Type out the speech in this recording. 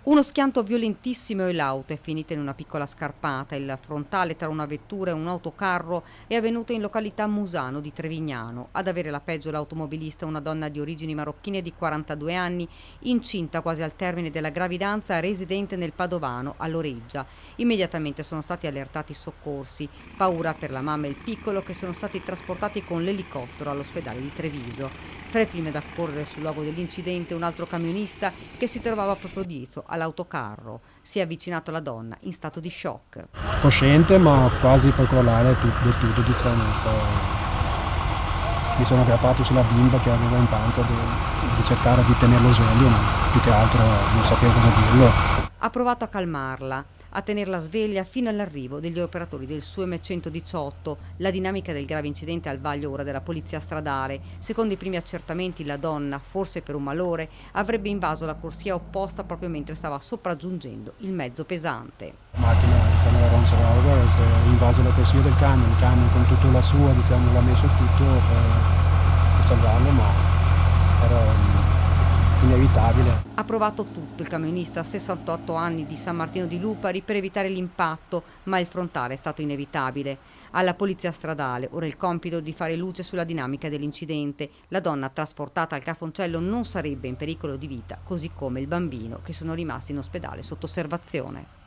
Uno schianto violentissimo e l'auto è finita in una piccola scarpata. Il frontale tra una vettura e un autocarro è avvenuto in località Musano di Trevignano. Ad avere la peggio l'automobilista, una donna di origini marocchine di 42 anni, incinta quasi al termine della gravidanza, residente nel Padovano, a Loreggia. Immediatamente sono stati allertati i soccorsi. Paura per la mamma e il piccolo, che sono stati trasportati con l'elicottero all'ospedale di Treviso. Tra i primi ad accorrere sul luogo dell'incidente un altro camionista che si trovava proprio dietro all'autocarro. Si è avvicinato alla donna in stato di shock. Cosciente ma quasi per crollare del tutto, diciamo. Mi sono aggrappato sulla bimba che aveva in panza di cercare di tenerlo sveglio, ma più che altro non sapevo cosa dirlo. Ha provato a calmarla, a tenerla sveglia fino all'arrivo degli operatori del SUEM 118. La dinamica del grave incidente al vaglio ora della polizia stradale. Secondo i primi accertamenti, la donna, forse per un malore, avrebbe invaso la corsia opposta proprio mentre stava sopraggiungendo il mezzo pesante. La macchina, diciamo, era un server, si è invaso la corsia del camion, il camion con tutta la sua, diciamo, l'ha messo tutto per salvarlo, ma era inevitabile. Ha provato tutto il camionista, 68 anni, di San Martino di Lupari, per evitare l'impatto, ma il frontale è stato inevitabile. Alla polizia stradale ora il compito di fare luce sulla dinamica dell'incidente. La donna trasportata al Cafoncello non sarebbe in pericolo di vita, così come il bambino, che sono rimasti in ospedale sotto osservazione.